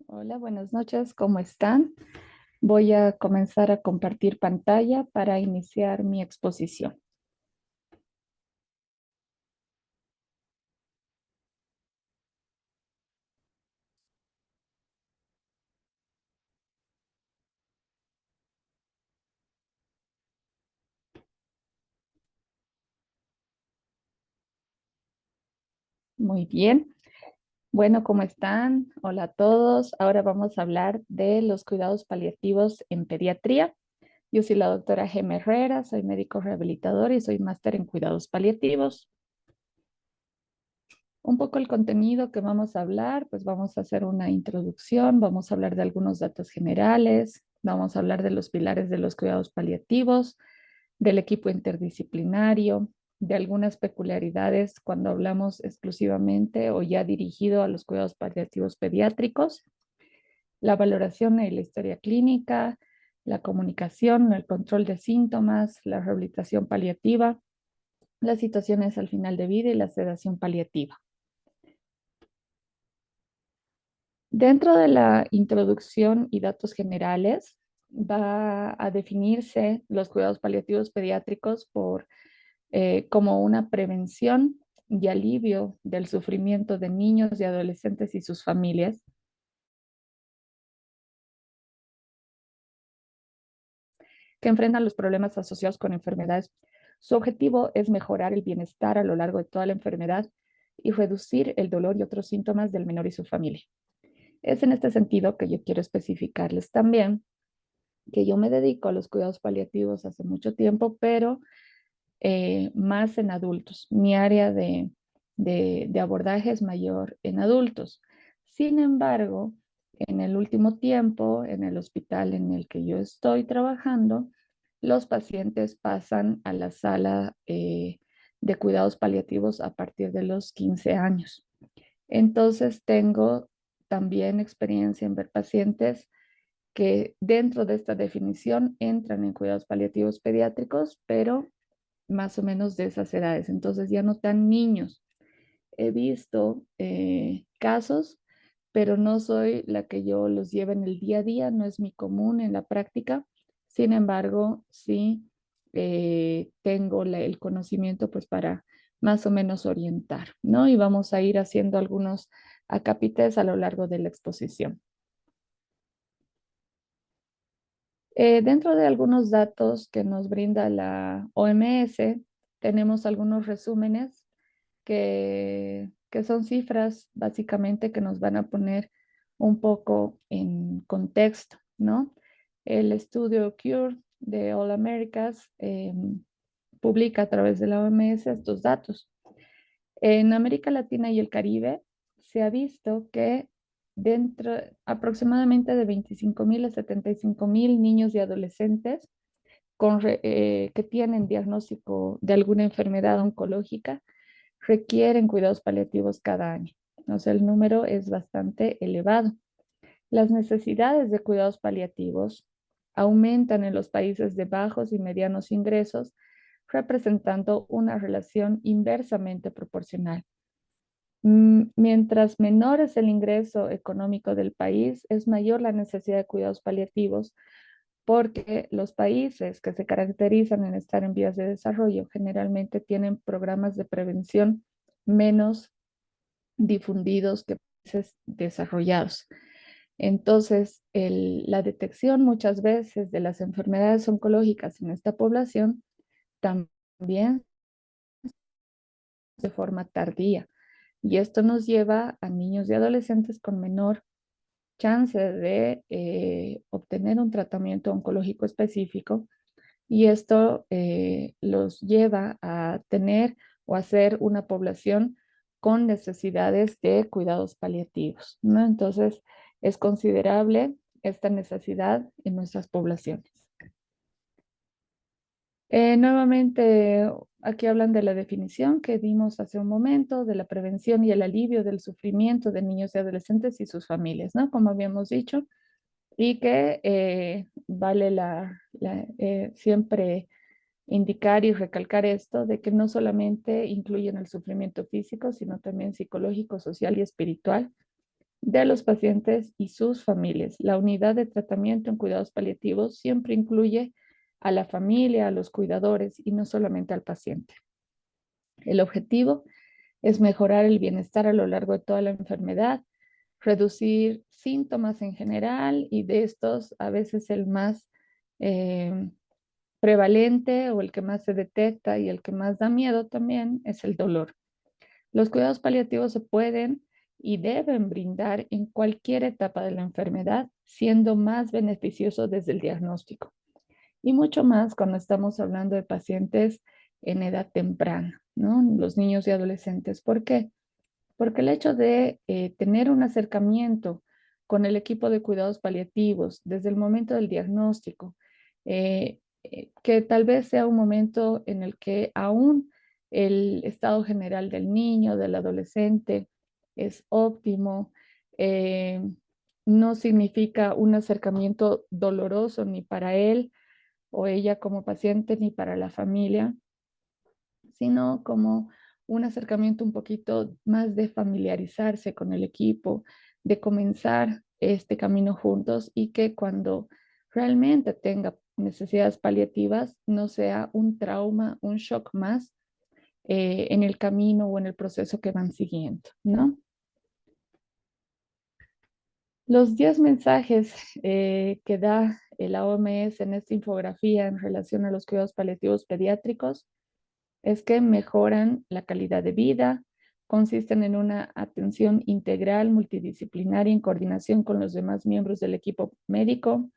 Hola, buenas noches, ¿cómo están? Voy a comenzar a compartir pantalla para iniciar mi exposición. Muy bien. Bueno, ¿cómo están? Hola a todos. Ahora vamos a hablar de los cuidados paliativos en pediatría. Yo soy la doctora Gema Herrera, soy médico rehabilitador y soy máster en cuidados paliativos. Un poco el contenido que vamos a hablar, pues vamos a hacer una introducción, vamos a hablar de algunos datos generales, vamos a hablar de los pilares de los cuidados paliativos, del equipo interdisciplinario, de algunas peculiaridades cuando hablamos exclusivamente o ya dirigido a los cuidados paliativos pediátricos, la valoración y la historia clínica, la comunicación, el control de síntomas, la rehabilitación paliativa, las situaciones al final de vida y la sedación paliativa. Dentro de la introducción y datos generales, va a definirse los cuidados paliativos pediátricos como una prevención y alivio del sufrimiento de niños y adolescentes y sus familias, que enfrentan los problemas asociados con enfermedades. Su objetivo es mejorar el bienestar a lo largo de toda la enfermedad y reducir el dolor y otros síntomas del menor y su familia. Es en este sentido que yo quiero especificarles también que yo me dedico a los cuidados paliativos hace mucho tiempo, pero más en adultos. Mi área de abordaje es mayor en adultos. Sin embargo, en el último tiempo, en el hospital en el que yo estoy trabajando, los pacientes pasan a la sala de cuidados paliativos a partir de los 15 años. Entonces, tengo también experiencia en ver pacientes que dentro de esta definición entran en cuidados paliativos pediátricos, pero más o menos de esas edades. Entonces ya no tan niños. He visto casos, pero no soy la que yo los lleve en el día a día, no es mi común en la práctica. Sin embargo, sí tengo el conocimiento pues para más o menos orientar, ¿no? Y vamos a ir haciendo algunos acápites a lo largo de la exposición. Dentro de algunos datos que nos brinda la OMS, tenemos algunos resúmenes que son cifras básicamente que nos van a poner un poco en contexto, ¿no? El estudio CURE de All Americas publica a través de la OMS estos datos. En América Latina y el Caribe se ha visto que dentro aproximadamente de 25.000 a 75.000 niños y adolescentes que tienen diagnóstico de alguna enfermedad oncológica requieren cuidados paliativos cada año. O sea, el número es bastante elevado. Las necesidades de cuidados paliativos aumentan en los países de bajos y medianos ingresos, representando una relación inversamente proporcional. Mientras menor es el ingreso económico del país, es mayor la necesidad de cuidados paliativos porque los países que se caracterizan en estar en vías de desarrollo generalmente tienen programas de prevención menos difundidos que países desarrollados. Entonces, la detección muchas veces de las enfermedades oncológicas en esta población también de forma tardía. Y esto nos lleva a niños y adolescentes con menor chance de obtener un tratamiento oncológico específico y esto los lleva a tener o a ser una población con necesidades de cuidados paliativos, ¿no? Entonces, es considerable esta necesidad en nuestras poblaciones. Nuevamente, aquí hablan de la definición que dimos hace un momento, de la prevención y el alivio del sufrimiento de niños y adolescentes y sus familias, ¿no? Como habíamos dicho, y que vale siempre indicar y recalcar esto de que no solamente incluyen el sufrimiento físico, sino también psicológico, social y espiritual, de los pacientes y sus familias. La unidad de tratamiento en cuidados paliativos siempre incluye a la familia, a los cuidadores y no solamente al paciente. El objetivo es mejorar el bienestar a lo largo de toda la enfermedad, reducir síntomas en general y de estos a veces el más eh, prevalente o el que más se detecta y el que más da miedo también es el dolor. Los cuidados paliativos se pueden y deben brindar en cualquier etapa de la enfermedad, siendo más beneficioso desde el diagnóstico y mucho más cuando estamos hablando de pacientes en edad temprana, ¿no? Los niños y adolescentes. ¿Por qué? Porque el hecho de tener un acercamiento con el equipo de cuidados paliativos desde el momento del diagnóstico, que tal vez sea un momento en el que aún el estado general del niño, del adolescente, es óptimo, eh, no significa un acercamiento doloroso ni para él o ella como paciente ni para la familia, sino como un acercamiento un poquito más de familiarizarse con el equipo, de comenzar este camino juntos y que cuando realmente tenga necesidades paliativas no sea un trauma, un shock más en el camino o en el proceso que van siguiendo, ¿no? Los 10 mensajes que da la OMS en esta infografía en relación a los cuidados paliativos pediátricos es que mejoran la calidad de vida, consisten en una atención integral, multidisciplinaria en coordinación con los demás miembros del equipo médico.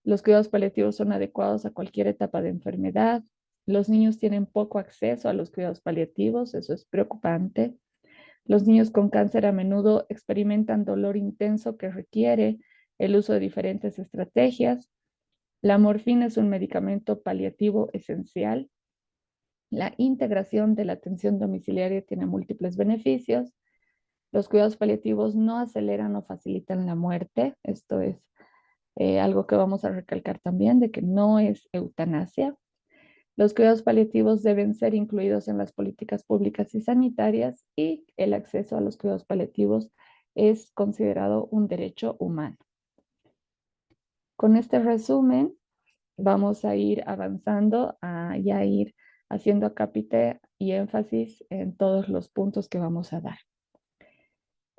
Los cuidados paliativos son adecuados a cualquier etapa de enfermedad. Los niños tienen poco acceso a los cuidados paliativos, eso es preocupante. Los niños con cáncer a menudo experimentan dolor intenso que requiere el uso de diferentes estrategias. La morfina es un medicamento paliativo esencial. La integración de la atención domiciliaria tiene múltiples beneficios. Los cuidados paliativos no aceleran o facilitan la muerte. Esto es algo que vamos a recalcar también, de que no es eutanasia. Los cuidados paliativos deben ser incluidos en las políticas públicas y sanitarias y el acceso a los cuidados paliativos es considerado un derecho humano. Con este resumen, vamos a ir avanzando, a ya ir haciendo acápite y énfasis en todos los puntos que vamos a dar.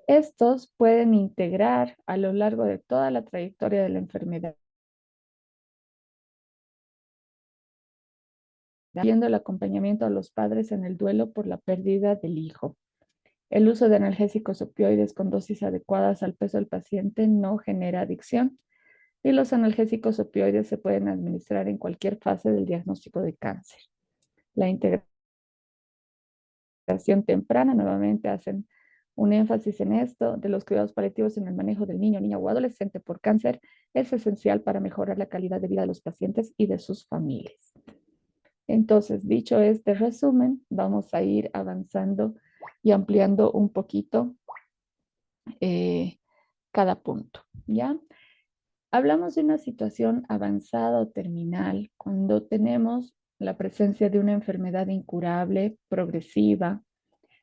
Estos pueden integrar a lo largo de toda la trayectoria de la enfermedad, viendo el acompañamiento a los padres en el duelo por la pérdida del hijo. El uso de analgésicos opioides con dosis adecuadas al peso del paciente no genera adicción y los analgésicos opioides se pueden administrar en cualquier fase del diagnóstico de cáncer. La integración temprana, nuevamente hacen un énfasis en esto, de los cuidados paliativos en el manejo del niño, niña o adolescente por cáncer, es esencial para mejorar la calidad de vida de los pacientes y de sus familias. Entonces, dicho este resumen, vamos a ir avanzando y ampliando un poquito cada punto, ¿ya? Hablamos de una situación avanzada o terminal cuando tenemos la presencia de una enfermedad incurable, progresiva,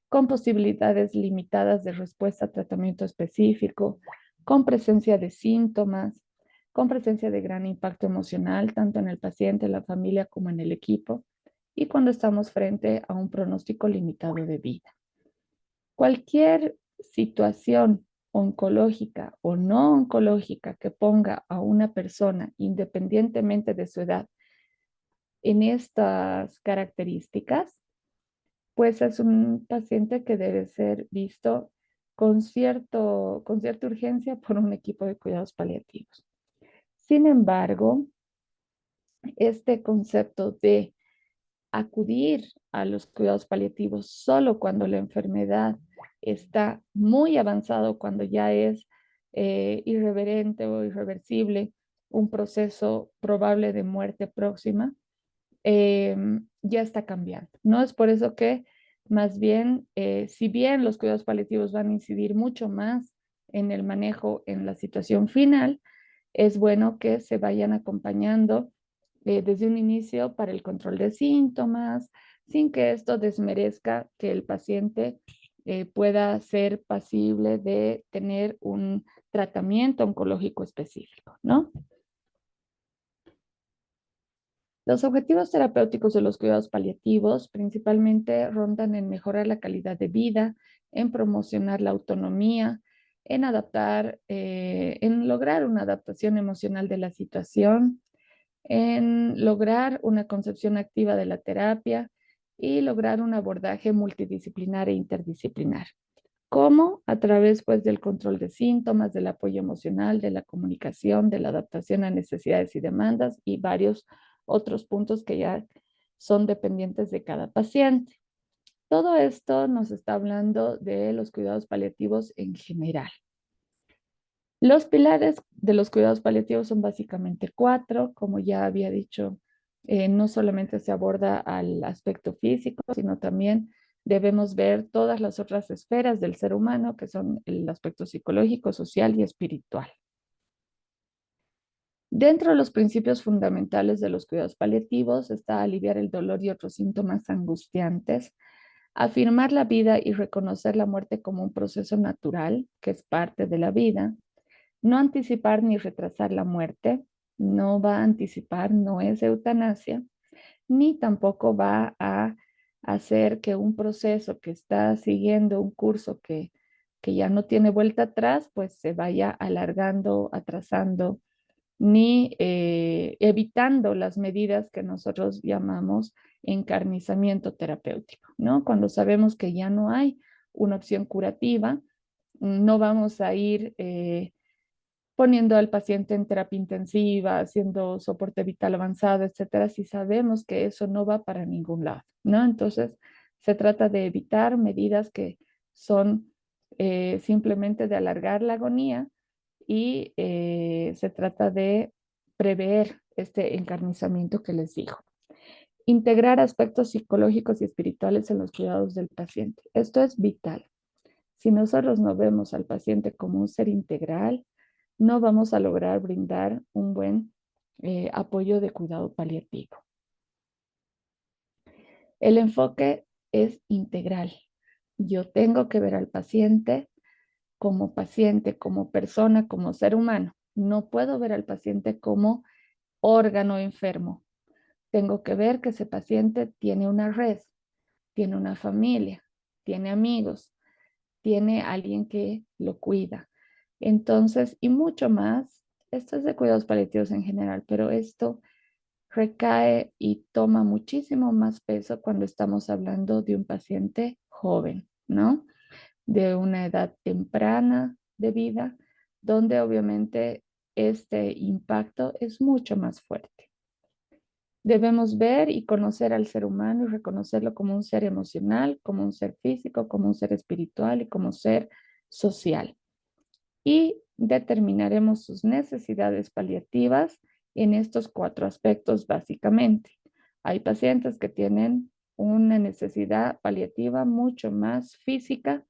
con posibilidades limitadas de respuesta a tratamiento específico, con presencia de síntomas, con presencia de gran impacto emocional, tanto en el paciente, la familia como en el equipo, y cuando estamos frente a un pronóstico limitado de vida. Cualquier situación oncológica o no oncológica que ponga a una persona, independientemente de su edad, en estas características, pues es un paciente que debe ser visto con cierta urgencia por un equipo de cuidados paliativos. Sin embargo, este concepto de acudir a los cuidados paliativos solo cuando la enfermedad está muy avanzado, cuando ya es irreverente o irreversible, un proceso probable de muerte próxima, ya está cambiando, ¿no? Es por eso que más bien, si bien los cuidados paliativos van a incidir mucho más en el manejo en la situación final, es bueno que se vayan acompañando desde un inicio para el control de síntomas, sin que esto desmerezca que el paciente pueda ser pasible de tener un tratamiento oncológico específico, ¿no? Los objetivos terapéuticos de los cuidados paliativos principalmente rondan en mejorar la calidad de vida, en promocionar la autonomía, en en lograr una adaptación emocional de la situación, en lograr una concepción activa de la terapia y lograr un abordaje multidisciplinar e interdisciplinar. ¿Cómo? A través, pues, del control de síntomas, del apoyo emocional, de la comunicación, de la adaptación a necesidades y demandas y varios otros puntos que ya son dependientes de cada paciente. Todo esto nos está hablando de los cuidados paliativos en general. Los pilares de los cuidados paliativos son básicamente cuatro, como ya había dicho, no solamente se aborda al aspecto físico, sino también debemos ver todas las otras esferas del ser humano, que son el aspecto psicológico, social y espiritual. Dentro de los principios fundamentales de los cuidados paliativos está aliviar el dolor y otros síntomas angustiantes, afirmar la vida y reconocer la muerte como un proceso natural, que es parte de la vida, no anticipar ni retrasar la muerte, no va a anticipar, no es eutanasia, ni tampoco va a hacer que un proceso que está siguiendo un curso que ya no tiene vuelta atrás, pues se vaya alargando, atrasando, ni evitando las medidas que nosotros llamamos encarnizamiento terapéutico, ¿no? Cuando sabemos que ya no hay una opción curativa, no vamos a ir poniendo al paciente en terapia intensiva, haciendo soporte vital avanzado, etcétera, si sabemos que eso no va para ningún lado, ¿no? Entonces, se trata de evitar medidas que son simplemente de alargar la agonía y se trata de prever este encarnizamiento que les digo. Integrar aspectos psicológicos y espirituales en los cuidados del paciente. Esto es vital. Si nosotros no vemos al paciente como un ser integral, no vamos a lograr brindar un buen apoyo de cuidado paliativo. El enfoque es integral. Yo tengo que ver al paciente, como persona, como ser humano. No puedo ver al paciente como órgano enfermo. Tengo que ver que ese paciente tiene una red, tiene una familia, tiene amigos, tiene alguien que lo cuida. Entonces, y mucho más, esto es de cuidados paliativos en general, pero esto recae y toma muchísimo más peso cuando estamos hablando de un paciente joven, ¿no? De una edad temprana de vida, donde obviamente este impacto es mucho más fuerte. Debemos ver y conocer al ser humano y reconocerlo como un ser emocional, como un ser físico, como un ser espiritual y como ser social. Y determinaremos sus necesidades paliativas en estos cuatro aspectos básicamente. Hay pacientes que tienen una necesidad paliativa mucho más física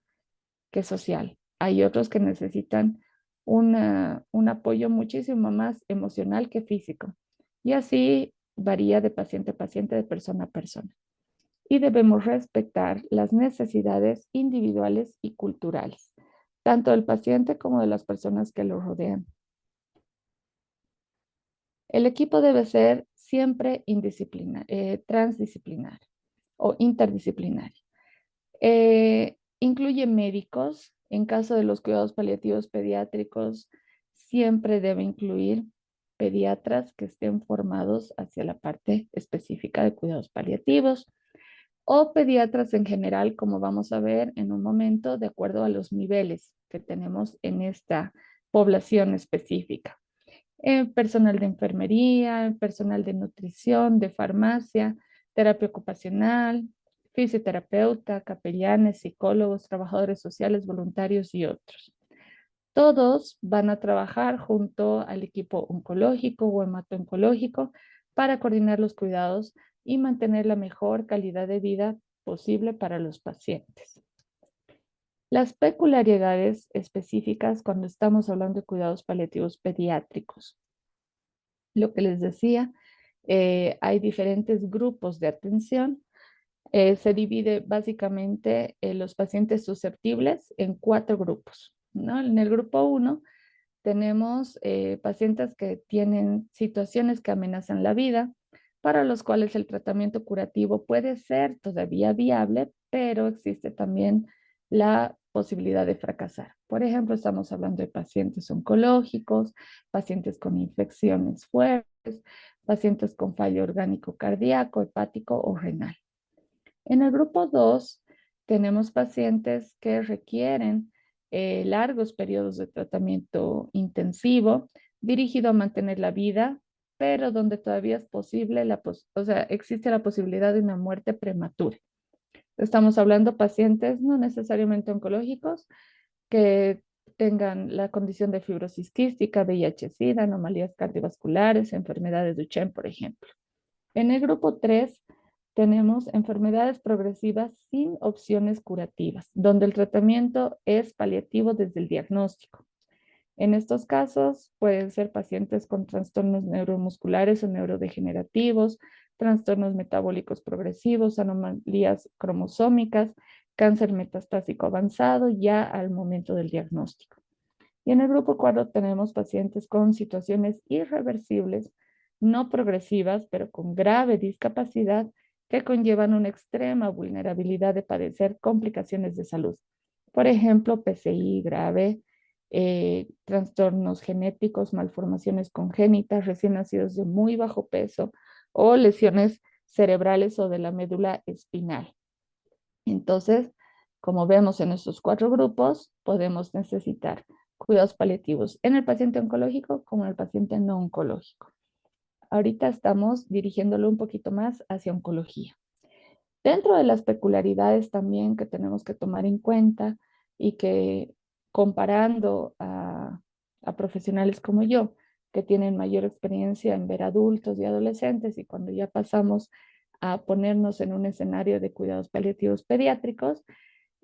que social. Hay otros que necesitan un apoyo muchísimo más emocional que físico. Y así varía de paciente a paciente, de persona a persona. Y debemos respetar las necesidades individuales y culturales, tanto del paciente como de las personas que lo rodean. El equipo debe ser siempre transdisciplinario o interdisciplinario. Incluye médicos. En caso de los cuidados paliativos pediátricos, siempre debe incluir pediatras que estén formados hacia la parte específica de cuidados paliativos o pediatras en general, como vamos a ver en un momento, de acuerdo a los niveles que tenemos en esta población específica. Personal de enfermería, personal de nutrición, de farmacia, terapia ocupacional, fisioterapeuta, capellanes, psicólogos, trabajadores sociales, voluntarios y otros. Todos van a trabajar junto al equipo oncológico o hemato-oncológico para coordinar los cuidados y mantener la mejor calidad de vida posible para los pacientes. Las peculiaridades específicas cuando estamos hablando de cuidados paliativos pediátricos. Lo que les decía, hay diferentes grupos de atención. Se divide básicamente los pacientes susceptibles en cuatro grupos, ¿no? En el grupo uno tenemos pacientes que tienen situaciones que amenazan la vida, para los cuales el tratamiento curativo puede ser todavía viable, pero existe también la posibilidad de fracasar. Por ejemplo, estamos hablando de pacientes oncológicos, pacientes con infecciones fuertes, pacientes con fallo orgánico cardíaco, hepático o renal. En el grupo 2 tenemos pacientes que requieren largos periodos de tratamiento intensivo dirigido a mantener la vida, pero donde todavía es posible, o sea, existe la posibilidad de una muerte prematura. Estamos hablando de pacientes no necesariamente oncológicos que tengan la condición de fibrosis quística, VIH-Sida, anomalías cardiovasculares, enfermedades de Duchenne, por ejemplo. En el grupo 3 tenemos enfermedades progresivas sin opciones curativas, donde el tratamiento es paliativo desde el diagnóstico. En estos casos pueden ser pacientes con trastornos neuromusculares o neurodegenerativos, trastornos metabólicos progresivos, anomalías cromosómicas, cáncer metastásico avanzado ya al momento del diagnóstico. Y en el grupo 4 tenemos pacientes con situaciones irreversibles, no progresivas, pero con grave discapacidad que conllevan una extrema vulnerabilidad de padecer complicaciones de salud. Por ejemplo, PCI grave, trastornos genéticos, malformaciones congénitas, recién nacidos de muy bajo peso o lesiones cerebrales o de la médula espinal. Entonces, como vemos en estos cuatro grupos, podemos necesitar cuidados paliativos en el paciente oncológico como en el paciente no oncológico. Ahorita estamos dirigiéndolo un poquito más hacia oncología. Dentro de las peculiaridades también que tenemos que tomar en cuenta y que comparando a profesionales como yo, que tienen mayor experiencia en ver adultos y adolescentes y cuando ya pasamos a ponernos en un escenario de cuidados paliativos pediátricos,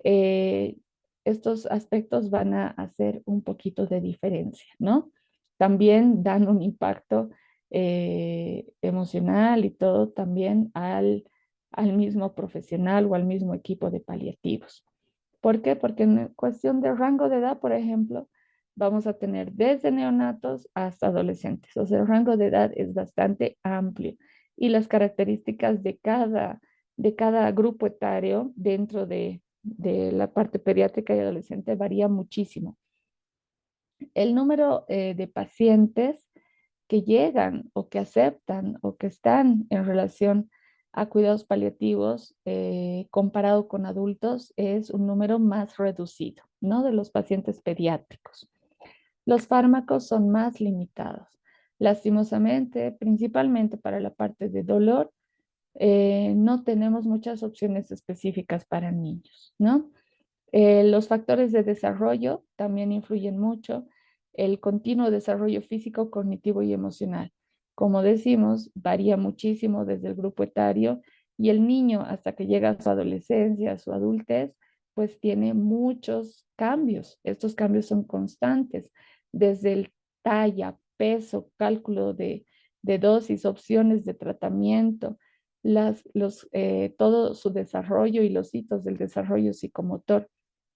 eh, estos aspectos van a hacer un poquito de diferencia, ¿no? También dan un impacto emocional y todo también al mismo profesional o al mismo equipo de paliativos. ¿Por qué? Porque en cuestión de rango de edad, por ejemplo, vamos a tener desde neonatos hasta adolescentes. O sea, el rango de edad es bastante amplio y las características de cada grupo etario dentro de la parte pediátrica y adolescente varía muchísimo. El número de pacientes que llegan o que aceptan o que están en relación a cuidados paliativos comparado con adultos es un número más reducido, ¿no? De los pacientes pediátricos. Los fármacos son más limitados. Lastimosamente, principalmente para la parte de dolor, no tenemos muchas opciones específicas para niños, ¿no? Los factores de desarrollo también influyen mucho, el continuo desarrollo físico, cognitivo y emocional. Como decimos, varía muchísimo desde el grupo etario y el niño hasta que llega a su adolescencia, a su adultez, pues tiene muchos cambios. Estos cambios son constantes, desde el talla, peso, cálculo de dosis, opciones de tratamiento, todo su desarrollo y los hitos del desarrollo psicomotor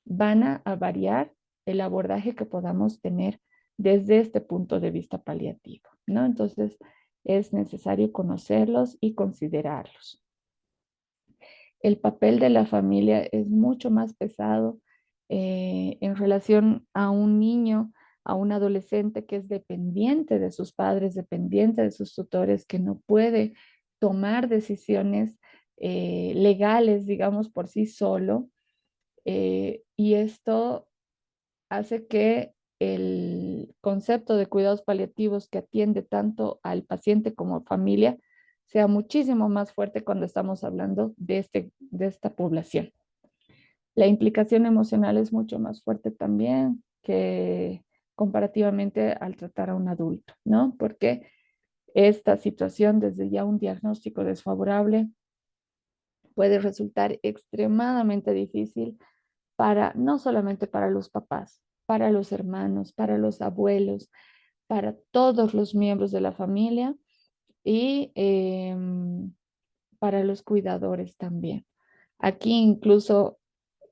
van a variar el abordaje que podamos tener desde este punto de vista paliativo, ¿no? Entonces, es necesario conocerlos y considerarlos. El papel de la familia es mucho más pesado en relación a un niño, a un adolescente que es dependiente de sus padres, dependiente de sus tutores, que no puede tomar decisiones legales, digamos, por sí solo. Y esto hace que el concepto de cuidados paliativos que atiende tanto al paciente como familia sea muchísimo más fuerte cuando estamos hablando de esta población. La implicación emocional es mucho más fuerte también que comparativamente al tratar a un adulto, ¿no? Porque esta situación, desde ya un diagnóstico desfavorable, puede resultar extremadamente difícil para no solamente para los papás, para los hermanos, para los abuelos, para todos los miembros de la familia y para los cuidadores también. Aquí incluso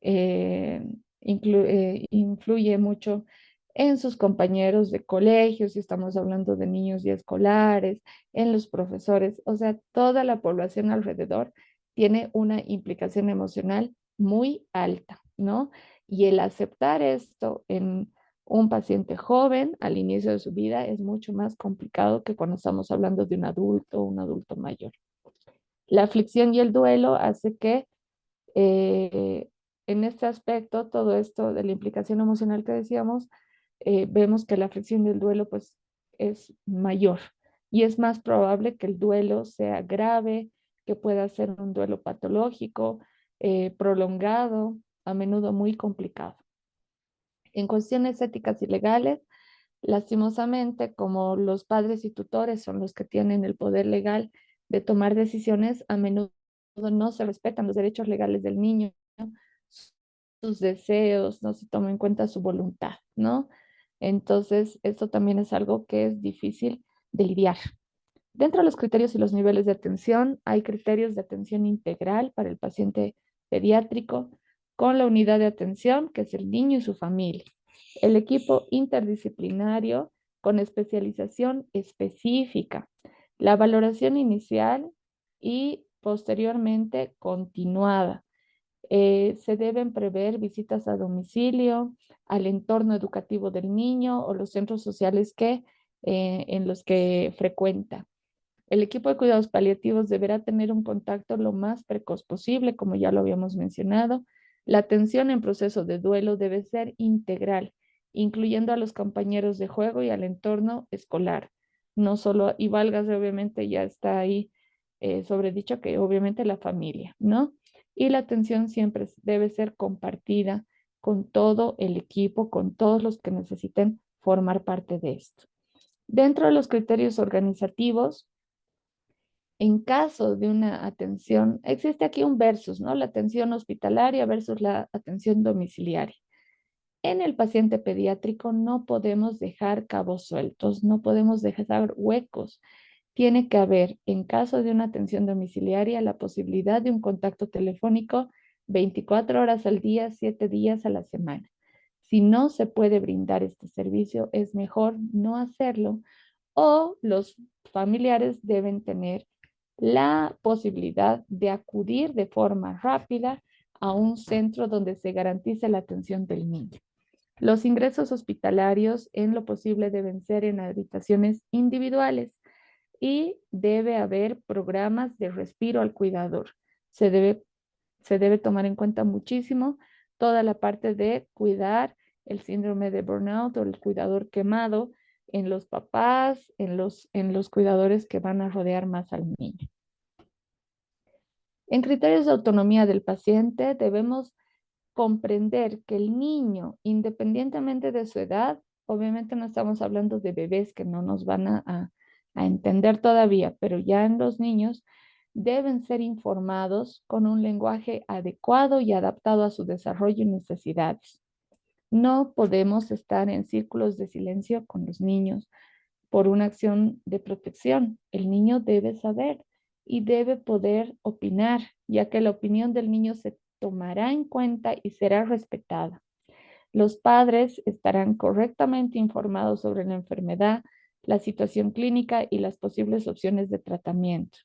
eh, influye mucho en sus compañeros de colegio, si estamos hablando de niños y escolares, en los profesores, o sea, toda la población alrededor tiene una implicación emocional muy alta, ¿no? Y el aceptar esto en un paciente joven al inicio de su vida es mucho más complicado que cuando estamos hablando de un adulto mayor. La aflicción y el duelo hace que eh, en este aspecto, todo esto de la implicación emocional que decíamos, vemos que la afección del duelo pues es mayor y es más probable que el duelo sea grave, que pueda ser un duelo patológico, prolongado, a menudo muy complicado. En cuestiones éticas y legales, lastimosamente, como los padres y tutores son los que tienen el poder legal de tomar decisiones, a menudo no se respetan los derechos legales del niño, sus deseos, no se toma en cuenta su voluntad, ¿no? Entonces, esto también es algo que es difícil de lidiar. Dentro de los criterios y los niveles de atención, hay criterios de atención integral para el paciente pediátrico con la unidad de atención, que es el niño y su familia. El equipo interdisciplinario con especialización específica. La valoración inicial y posteriormente continuada. Se deben prever visitas a domicilio, al entorno educativo del niño o los centros sociales en los que frecuenta. El equipo de cuidados paliativos deberá tener un contacto lo más precoz posible, como ya lo habíamos mencionado. La atención en proceso de duelo debe ser integral, incluyendo a los compañeros de juego y al entorno escolar. No solo, y válgase, obviamente ya está ahí sobredicho que obviamente la familia, ¿no? Y la atención siempre debe ser compartida con todo el equipo, con todos los que necesiten formar parte de esto. Dentro de los criterios organizativos, en caso de una atención, existe aquí un versus, ¿no? La atención hospitalaria versus la atención domiciliaria. En el paciente pediátrico no podemos dejar cabos sueltos, no podemos dejar huecos. Tiene que haber, en caso de una atención domiciliaria, la posibilidad de un contacto telefónico 24 horas al día, 7 días a la semana. Si no se puede brindar este servicio, es mejor no hacerlo o los familiares deben tener la posibilidad de acudir de forma rápida a un centro donde se garantice la atención del niño. Los ingresos hospitalarios en lo posible deben ser en habitaciones individuales y debe haber programas de respiro al cuidador. Se debe, se debe tomar en cuenta muchísimo toda la parte de cuidar el síndrome de burnout o el cuidador quemado en los papás, en los cuidadores que van a rodear más al niño. En criterios de autonomía del paciente, debemos comprender que el niño, independientemente de su edad, obviamente no estamos hablando de bebés que no nos van a entender todavía, pero ya en los niños deben ser informados con un lenguaje adecuado y adaptado a su desarrollo y necesidades. No podemos estar en círculos de silencio con los niños por una acción de protección. El niño debe saber y debe poder opinar, ya que la opinión del niño se tomará en cuenta y será respetada. Los padres estarán correctamente informados sobre la enfermedad, la situación clínica y las posibles opciones de tratamiento.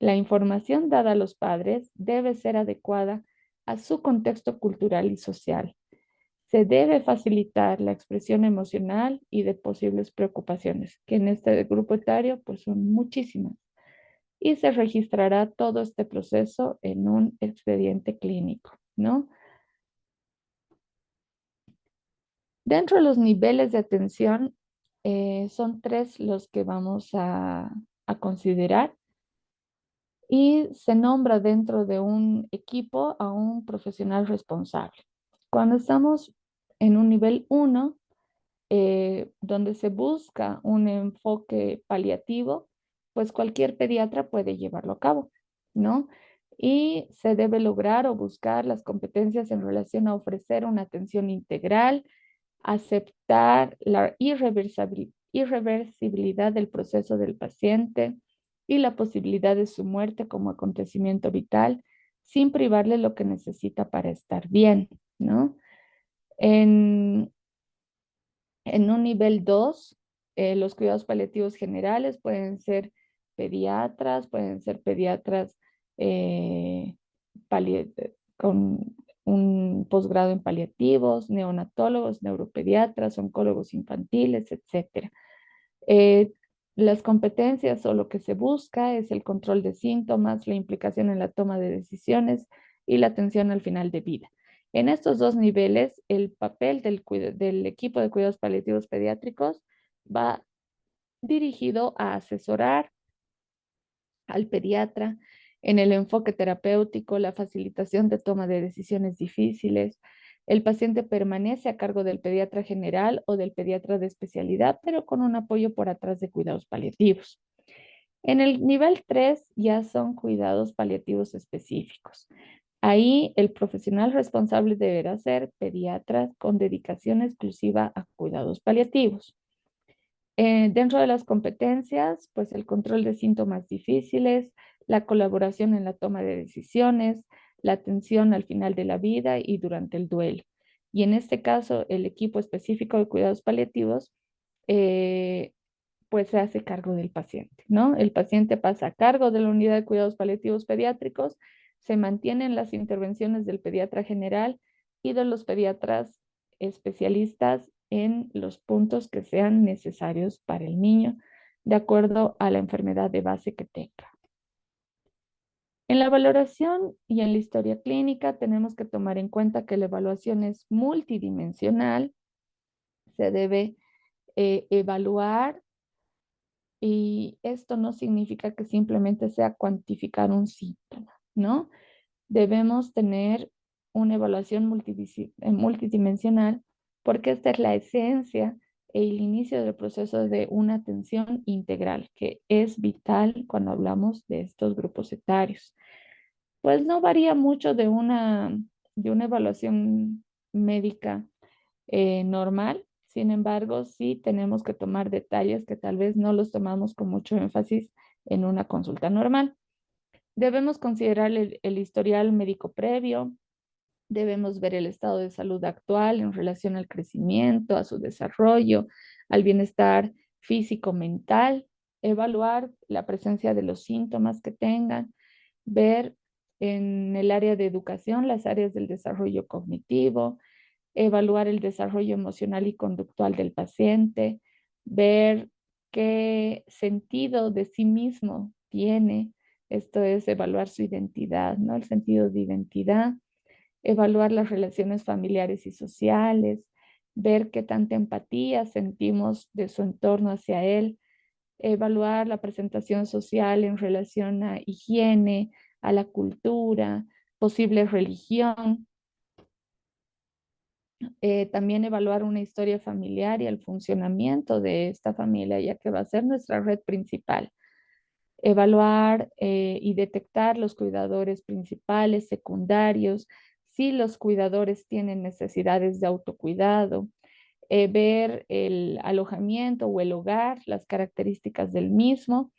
La información dada a los padres debe ser adecuada a su contexto cultural y social. Se debe facilitar la expresión emocional y de posibles preocupaciones, que en este grupo etario pues son muchísimas. Y se registrará todo este proceso en un expediente clínico, ¿no? Dentro de los niveles de atención, son tres los que vamos a considerar y se nombra dentro de un equipo a un profesional responsable. Cuando estamos en un nivel uno, donde se busca un enfoque paliativo, pues cualquier pediatra puede llevarlo a cabo, ¿no? Y se debe lograr o buscar las competencias en relación a ofrecer una atención integral, aceptar la irreversibilidad del proceso del paciente y la posibilidad de su muerte como acontecimiento vital sin privarle lo que necesita para estar bien, ¿no? En, en un nivel 2, los cuidados paliativos generales pueden ser pediatras eh, con un posgrado en paliativos, neonatólogos, neuropediatras, oncólogos infantiles, etcétera. Eh, las competencias o lo que se busca es el control de síntomas, la implicación en la toma de decisiones y la atención al final de vida. En estos dos niveles, el papel del equipo de cuidados paliativos pediátricos va dirigido a asesorar al pediatra en el enfoque terapéutico, la facilitación de toma de decisiones difíciles. El paciente permanece a cargo del pediatra general o del pediatra de especialidad, pero con un apoyo por atrás de cuidados paliativos. En el nivel 3 ya son cuidados paliativos específicos. Ahí el profesional responsable deberá ser pediatra con dedicación exclusiva a cuidados paliativos. Dentro de las competencias, pues el control de síntomas difíciles, la colaboración en la toma de decisiones, la atención al final de la vida y durante el duelo. Y en este caso, el equipo específico de cuidados paliativos, eh, pues se hace cargo del paciente, ¿no? El paciente pasa a cargo de la unidad de cuidados paliativos pediátricos, se mantienen las intervenciones del pediatra general y de los pediatras especialistas en los puntos que sean necesarios para el niño, de acuerdo a la enfermedad de base que tenga. En la valoración y en la historia clínica tenemos que tomar en cuenta que la evaluación es multidimensional, se debe evaluar y esto no significa que simplemente sea cuantificar un síntoma, ¿no? Debemos tener una evaluación multidimensional porque esta es la esencia e el inicio del proceso de una atención integral, que es vital cuando hablamos de estos grupos etarios. Pues no varía mucho de una evaluación médica normal. Sin embargo, sí tenemos que tomar detalles que tal vez no los tomamos con mucho énfasis en una consulta normal. Debemos considerar el historial médico previo, debemos ver el estado de salud actual en relación al crecimiento, a su desarrollo, al bienestar físico, mental, evaluar la presencia de los síntomas que tengan, ver en el área de educación las áreas del desarrollo cognitivo, evaluar el desarrollo emocional y conductual del paciente, ver qué sentido de sí mismo tiene. Esto es evaluar su identidad, ¿no? El sentido de identidad, evaluar las relaciones familiares y sociales, ver qué tanta empatía sentimos de su entorno hacia él, evaluar la presentación social en relación a higiene, a la cultura, posible religión, también evaluar una historia familiar y el funcionamiento de esta familia, ya que va a ser nuestra red principal. Evaluar y detectar los cuidadores principales, secundarios, si los cuidadores tienen necesidades de autocuidado, ver el alojamiento o el hogar, las características del mismo,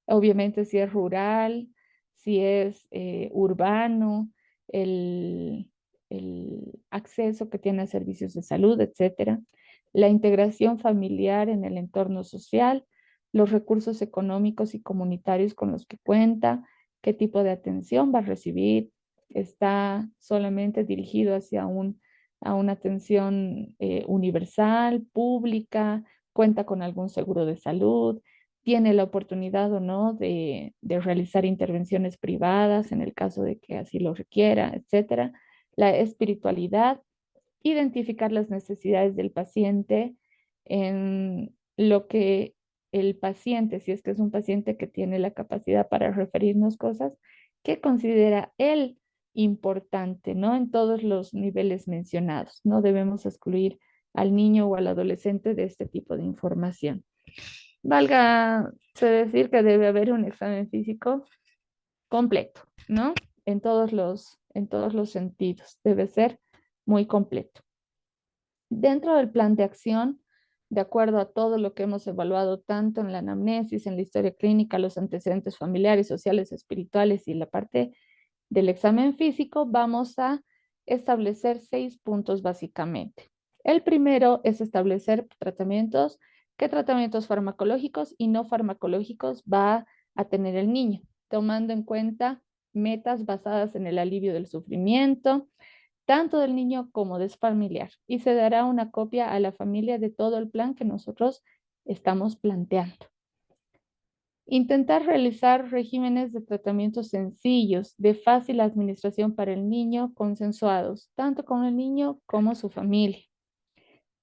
obviamente si es rural, si es urbano, el, el acceso que tiene a servicios de salud, etcétera, la integración familiar en el entorno social, los recursos económicos y comunitarios con los que cuenta, qué tipo de atención va a recibir, está solamente dirigido hacia a una atención universal, pública, cuenta con algún seguro de salud, tiene la oportunidad o no de realizar intervenciones privadas en el caso de que así lo requiera, etcétera. La espiritualidad, identificar las necesidades del paciente en lo que el paciente, si es que es un paciente que tiene la capacidad para referirnos cosas, que considera él importante, ¿no? En todos los niveles mencionados. No debemos excluir al niño o al adolescente de este tipo de información. Valga decir que debe haber un examen físico completo, ¿no? En todos los sentidos. Debe ser muy completo. Dentro del plan de acción, de acuerdo a todo lo que hemos evaluado tanto en la anamnesis, en la historia clínica, los antecedentes familiares, sociales, espirituales y la parte del examen físico, vamos a establecer 6 puntos básicamente. El primero es establecer tratamientos, qué tratamientos farmacológicos y no farmacológicos va a tener el niño, tomando en cuenta metas basadas en el alivio del sufrimiento, tanto del niño como de su familiar. Y se dará una copia a la familia de todo el plan que nosotros estamos planteando. Intentar realizar regímenes de tratamiento sencillos, de fácil administración para el niño, consensuados, tanto con el niño como su familia.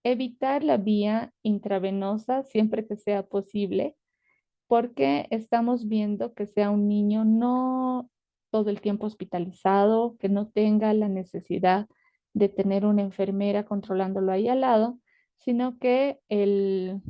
Evitar la vía intravenosa siempre que sea posible, porque estamos viendo que sea un niño no todo el tiempo hospitalizado, que no tenga la necesidad de tener una enfermera controlándolo ahí al lado, sino que el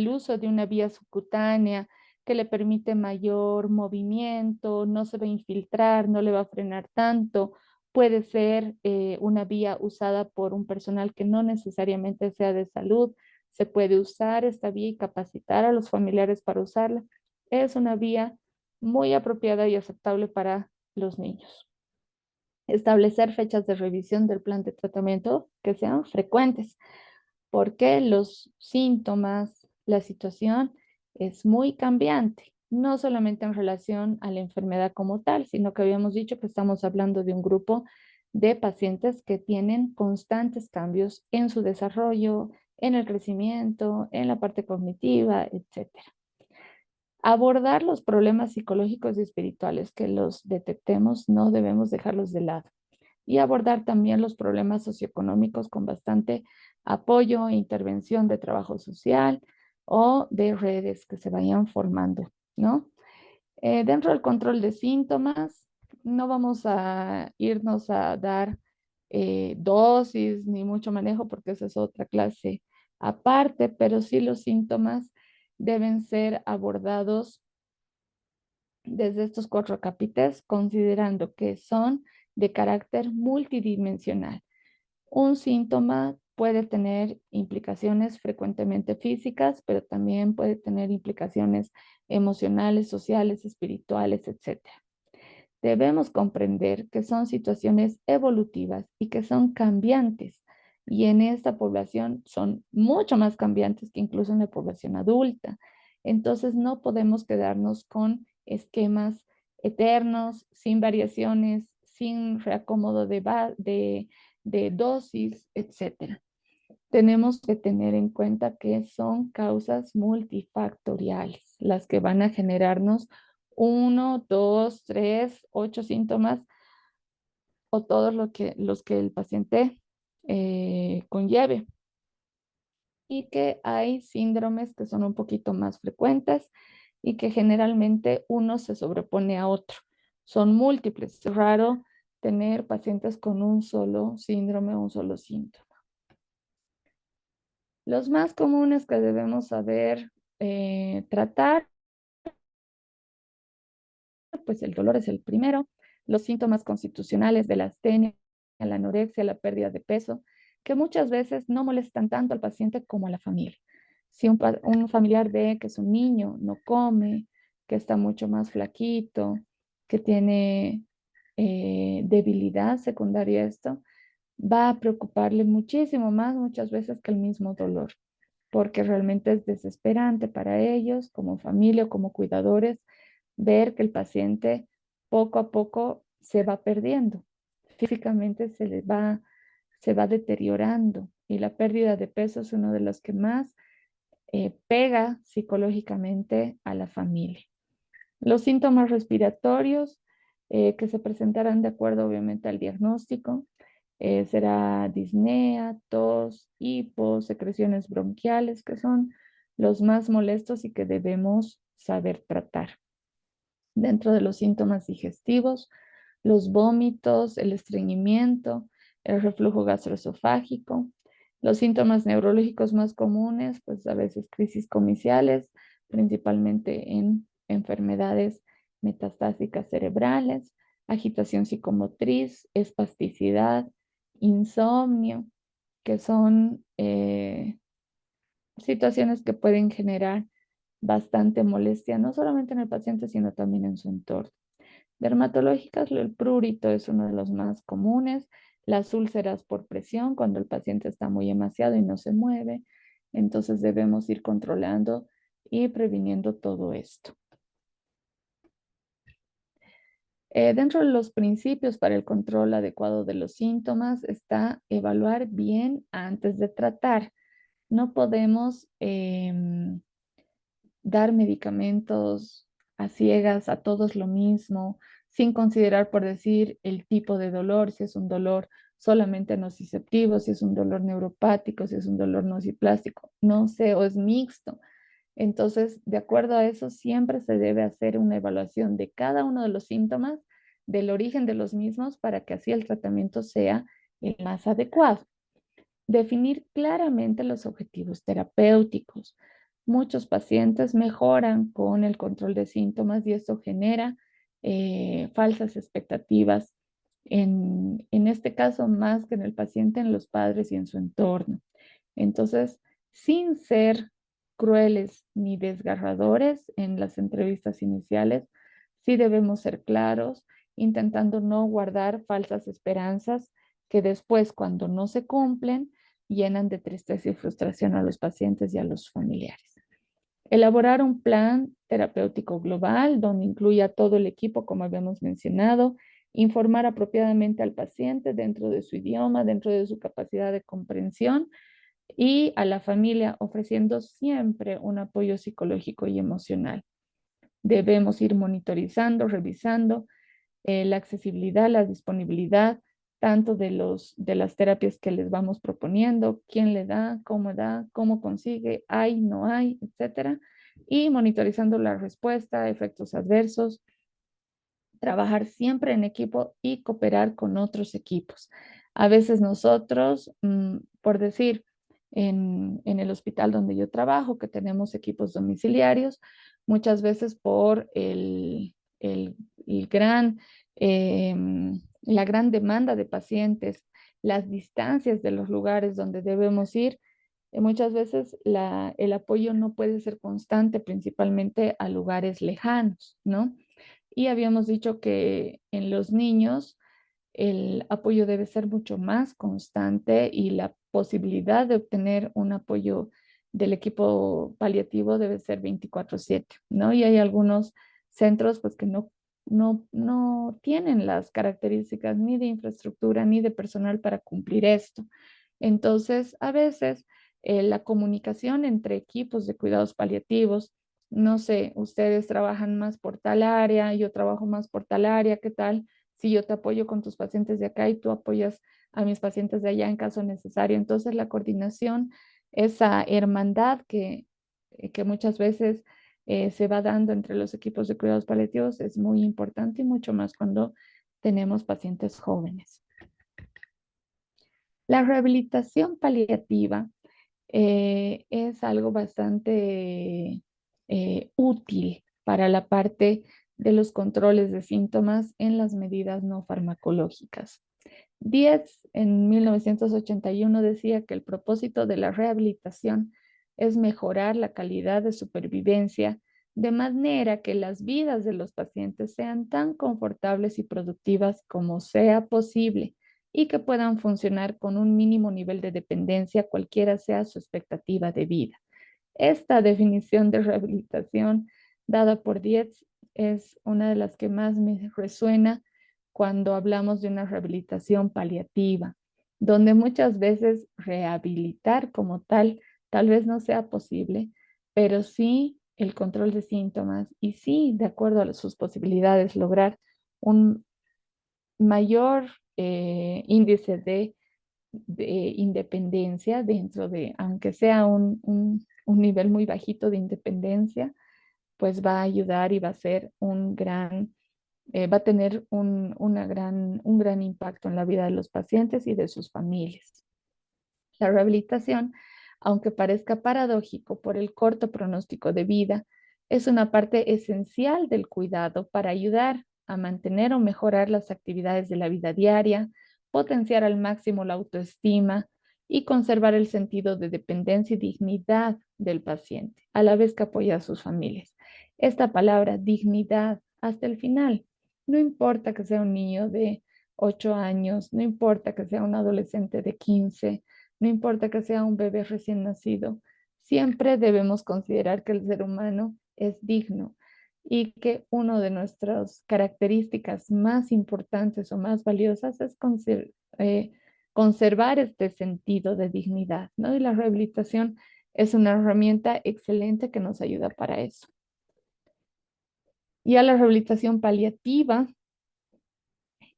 uso de una vía subcutánea que le permite mayor movimiento, no se va a infiltrar, no le va a frenar tanto, puede ser una vía usada por un personal que no necesariamente sea de salud. Se puede usar esta vía y capacitar a los familiares para usarla. Es una vía muy apropiada y aceptable para los niños. Establecer fechas de revisión del plan de tratamiento que sean frecuentes, porque los síntomas, la situación es muy cambiante, no solamente en relación a la enfermedad como tal, sino que habíamos dicho que estamos hablando de un grupo de pacientes que tienen constantes cambios en su desarrollo, en el crecimiento, en la parte cognitiva, etcétera. Abordar los problemas psicológicos y espirituales que los detectemos, no debemos dejarlos de lado. Y abordar también los problemas socioeconómicos con bastante apoyo e intervención de trabajo social o de redes que se vayan formando, ¿no? Dentro del control de síntomas, no vamos a irnos a dar dosis ni mucho manejo porque esa es otra clase aparte, pero sí los síntomas deben ser abordados desde estos 4 capítulos, considerando que son de carácter multidimensional. Un síntoma puede tener implicaciones frecuentemente físicas, pero también puede tener implicaciones emocionales, sociales, espirituales, etcétera. Debemos comprender que son situaciones evolutivas y que son cambiantes. Y en esta población son mucho más cambiantes que incluso en la población adulta. Entonces no podemos quedarnos con esquemas eternos, sin variaciones, sin reacomodo de dosis, etcétera. Tenemos que tener en cuenta que son causas multifactoriales las que van a generarnos 1, 2, 3, 8 síntomas o todos los que el paciente conlleve. Y que hay síndromes que son un poquito más frecuentes y que generalmente uno se sobrepone a otro. Son múltiples. Es raro tener pacientes con un solo síndrome o un solo síntoma. Los más comunes que debemos saber tratar, pues el dolor es el primero, los síntomas constitucionales de la astenia, la anorexia, la pérdida de peso, que muchas veces no molestan tanto al paciente como a la familia. Si un familiar ve que su niño no come, que está mucho más flaquito, que tiene debilidad secundaria a esto, va a preocuparle muchísimo más muchas veces que el mismo dolor, porque realmente es desesperante para ellos como familia o como cuidadores ver que el paciente poco a poco se va perdiendo, físicamente se va deteriorando y la pérdida de peso es uno de los que más pega psicológicamente a la familia. Los síntomas respiratorios que se presentarán de acuerdo obviamente al diagnóstico será disnea, tos, hipo, secreciones bronquiales, que son los más molestos y que debemos saber tratar. Dentro de los síntomas digestivos, los vómitos, el estreñimiento, el reflujo gastroesofágico. Los síntomas neurológicos más comunes, pues a veces crisis comiciales, principalmente en enfermedades metastásicas cerebrales, agitación psicomotriz, espasticidad, insomnio, que son situaciones que pueden generar bastante molestia, no solamente en el paciente, sino también en su entorno. Dermatológicas, el prurito es uno de los más comunes, las úlceras por presión, cuando el paciente está muy emaciado y no se mueve, entonces debemos ir controlando y previniendo todo esto. Dentro de los principios para el control adecuado de los síntomas está evaluar bien antes de tratar. No podemos dar medicamentos a ciegas a todos lo mismo, sin considerar, por decir, el tipo de dolor, si es un dolor solamente nociceptivo, si es un dolor neuropático, si es un dolor nociplástico, no sé, o es mixto. Entonces, de acuerdo a eso, siempre se debe hacer una evaluación de cada uno de los síntomas, del origen de los mismos, para que así el tratamiento sea el más adecuado. Definir claramente los objetivos terapéuticos. Muchos pacientes mejoran con el control de síntomas y esto genera falsas expectativas, en este caso más que en el paciente, en los padres y en su entorno. Entonces, sin ser crueles ni desgarradores en las entrevistas iniciales, sí debemos ser claros, intentando no guardar falsas esperanzas que después, cuando no se cumplen, llenan de tristeza y frustración a los pacientes y a los familiares. Elaborar un plan terapéutico global donde incluya todo el equipo, como habíamos mencionado, informar apropiadamente al paciente dentro de su idioma, dentro de su capacidad de comprensión y a la familia ofreciendo siempre un apoyo psicológico y emocional. Debemos ir monitorizando, revisando la accesibilidad, la disponibilidad, tanto de las terapias que les vamos proponiendo, quién le da, cómo consigue, hay, no hay, etcétera, y monitorizando la respuesta, efectos adversos, trabajar siempre en equipo y cooperar con otros equipos. A veces nosotros, por decir, en el hospital donde yo trabajo, que tenemos equipos domiciliarios, muchas veces por el gran, la gran demanda de pacientes, las distancias de los lugares donde debemos ir, muchas veces el apoyo no puede ser constante, principalmente a lugares lejanos, ¿no? Y habíamos dicho que en los niños el apoyo debe ser mucho más constante y la posibilidad de obtener un apoyo del equipo paliativo debe ser 24/7, ¿no? Y hay algunos centros pues que no tienen las características ni de infraestructura ni de personal para cumplir esto. Entonces, a veces la comunicación entre equipos de cuidados paliativos, no sé, ustedes trabajan más por tal área, yo trabajo más por tal área, ¿qué tal? Si yo te apoyo con tus pacientes de acá y tú apoyas a mis pacientes de allá en caso necesario. Entonces, la coordinación, esa hermandad que muchas veces se va dando entre los equipos de cuidados paliativos es muy importante y mucho más cuando tenemos pacientes jóvenes. La rehabilitación paliativa es algo bastante útil para la parte de los controles de síntomas en las medidas no farmacológicas. Dietz en 1981 decía que el propósito de la rehabilitación es mejorar la calidad de supervivencia de manera que las vidas de los pacientes sean tan confortables y productivas como sea posible y que puedan funcionar con un mínimo nivel de dependencia, cualquiera sea su expectativa de vida. Esta definición de rehabilitación dada por Dietz es una de las que más me resuena cuando hablamos de una rehabilitación paliativa, donde muchas veces rehabilitar como tal vez no sea posible, pero sí el control de síntomas y sí, de acuerdo a sus posibilidades, lograr un mayor índice de independencia dentro de, aunque sea un nivel muy bajito de independencia, pues va a ayudar y va a ser va a tener un gran impacto en la vida de los pacientes y de sus familias. La rehabilitación, aunque parezca paradójico por el corto pronóstico de vida, es una parte esencial del cuidado para ayudar a mantener o mejorar las actividades de la vida diaria, potenciar al máximo la autoestima y conservar el sentido de dependencia y dignidad del paciente, a la vez que apoya a sus familias. Esta palabra, dignidad, hasta el final. No importa que sea un niño de 8 años, no importa que sea un adolescente de 15, no importa que sea un bebé recién nacido, siempre debemos considerar que el ser humano es digno y que una de nuestras características más importantes o más valiosas es conservar este sentido de dignidad, ¿no? Y la rehabilitación es una herramienta excelente que nos ayuda para eso. Y a la rehabilitación paliativa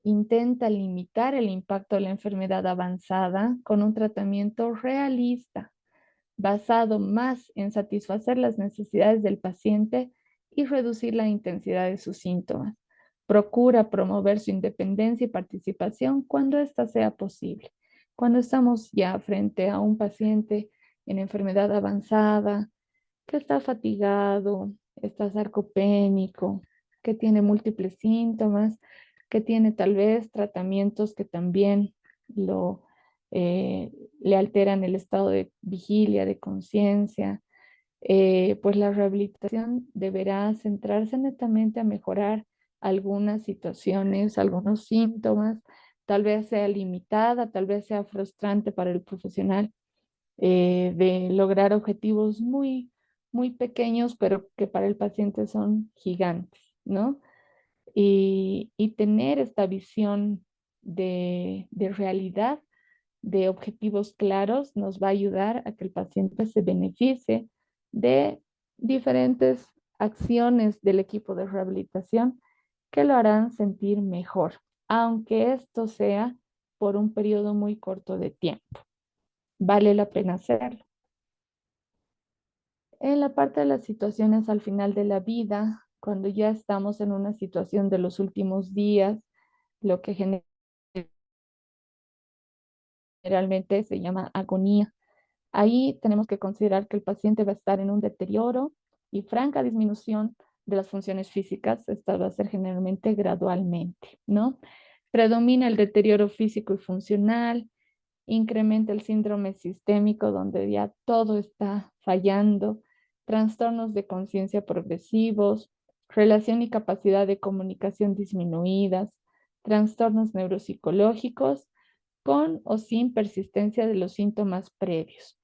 intenta limitar el impacto de la enfermedad avanzada con un tratamiento realista, basado más en satisfacer las necesidades del paciente y reducir la intensidad de sus síntomas. Procura promover su independencia y participación cuando ésta sea posible. Cuando estamos ya frente a un paciente en enfermedad avanzada, que está fatigado, está sarcopénico, que tiene múltiples síntomas, que tiene tal vez tratamientos que también lo, le alteran el estado de vigilia, de conciencia, pues la rehabilitación deberá centrarse netamente a mejorar algunas situaciones, algunos síntomas, tal vez sea limitada, tal vez sea frustrante para el profesional de lograr objetivos muy pequeños, pero que para el paciente son gigantes, ¿no? Y tener esta visión de realidad, de objetivos claros, nos va a ayudar a que el paciente se beneficie de diferentes acciones del equipo de rehabilitación que lo harán sentir mejor, aunque esto sea por un periodo muy corto de tiempo. Vale la pena hacerlo. En la parte de las situaciones al final de la vida, cuando ya estamos en una situación de los últimos días, lo que generalmente se llama agonía. Ahí tenemos que considerar que el paciente va a estar en un deterioro y franca disminución de las funciones físicas. Esta va a ser generalmente gradualmente, ¿no? Predomina el deterioro físico y funcional, incrementa el síndrome sistémico donde ya todo está fallando, trastornos de conciencia progresivos, relación y capacidad de comunicación disminuidas, trastornos neuropsicológicos con o sin persistencia de los síntomas previos.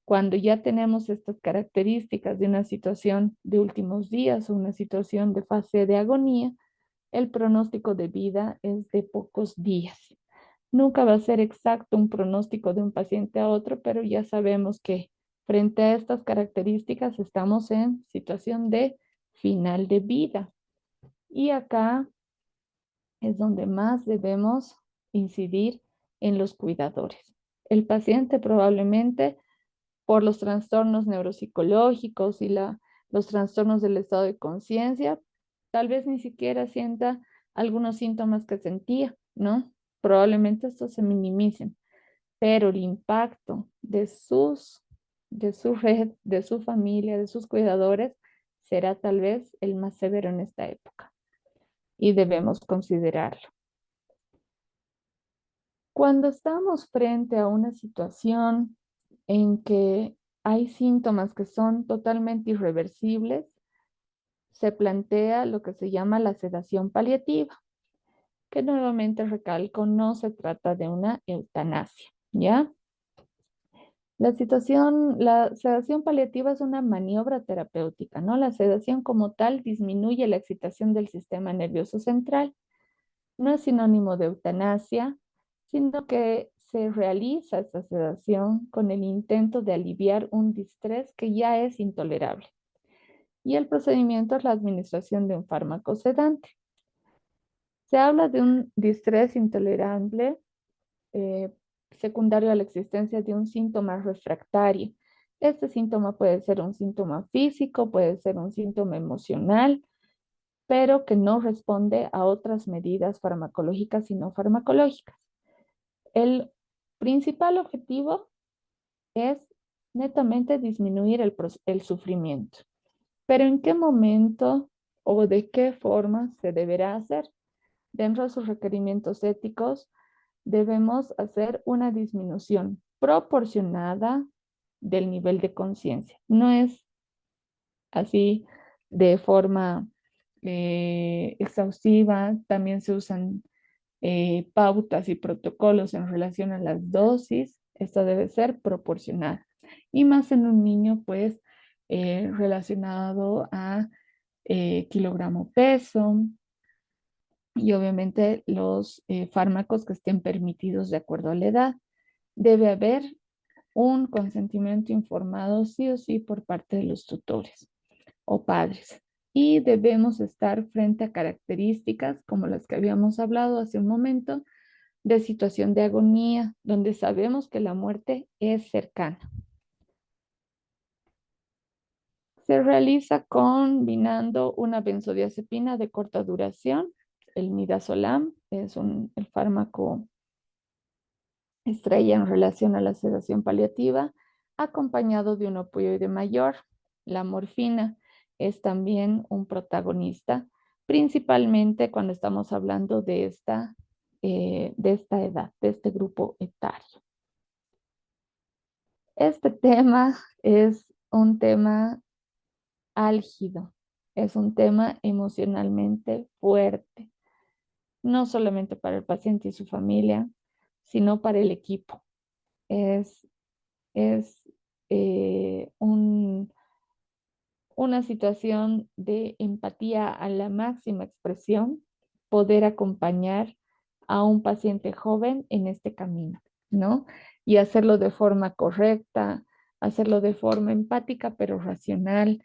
Cuando ya tenemos estas características de una situación de últimos días o una situación de fase de agonía, el pronóstico de vida es de pocos días. Nunca va a ser exacto un pronóstico de un paciente a otro, pero ya sabemos que frente a estas características estamos en situación de final de vida. Y acá es donde más debemos incidir en los cuidadores. El paciente probablemente por los trastornos neuropsicológicos y los trastornos del estado de conciencia, tal vez ni siquiera sienta algunos síntomas que sentía, ¿no? Probablemente estos se minimicen, pero el impacto de su red, de su familia, de sus cuidadores, será tal vez el más severo en esta época y debemos considerarlo. Cuando estamos frente a una situación en que hay síntomas que son totalmente irreversibles, se plantea lo que se llama la sedación paliativa, que nuevamente recalco, no se trata de una eutanasia, ¿ya? La sedación paliativa es una maniobra terapéutica, ¿no? La sedación como tal disminuye la excitación del sistema nervioso central. No es sinónimo de eutanasia, sino que se realiza esta sedación con el intento de aliviar un distrés que ya es intolerable. Y el procedimiento es la administración de un fármaco sedante. Se habla de un distrés intolerable eh, secundario a la existencia de un síntoma refractario. Este síntoma puede ser un síntoma físico, puede ser un síntoma emocional, pero que no responde a otras medidas farmacológicas y no farmacológicas. El principal objetivo es netamente disminuir el sufrimiento. Pero ¿en qué momento o de qué forma se deberá hacer? Dentro de sus requerimientos éticos, debemos hacer una disminución proporcionada del nivel de conciencia. No es así de forma exhaustiva, también se usan pautas y protocolos en relación a las dosis. Esto debe ser proporcional. Y más en un niño, pues, relacionado a kilogramo peso y obviamente los fármacos que estén permitidos de acuerdo a la edad. Debe haber un consentimiento informado sí o sí por parte de los tutores o padres. Y debemos estar frente a características como las que habíamos hablado hace un momento, de situación de agonía, donde sabemos que la muerte es cercana. Se realiza combinando una benzodiazepina de corta duración, el midazolam, es el fármaco estrella en relación a la sedación paliativa, acompañado de un opioide mayor. La morfina es también un protagonista, principalmente cuando estamos hablando de esta edad, de este grupo etario. Este tema es un tema álgido, es un tema emocionalmente fuerte, no solamente para el paciente y su familia, sino para el equipo. Es, es una situación de empatía a la máxima expresión, poder acompañar a un paciente joven en este camino, ¿no? Y hacerlo de forma correcta, hacerlo de forma empática, pero racional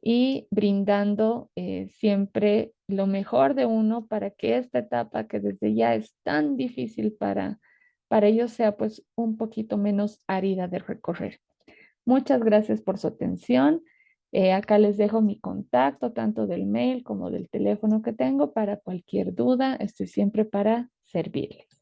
y brindando siempre lo mejor de uno para que esta etapa que desde ya es tan difícil para ellos sea pues un poquito menos árida de recorrer. Muchas gracias por su atención. Acá les dejo mi contacto, tanto del mail como del teléfono que tengo para cualquier duda. Estoy siempre para servirles.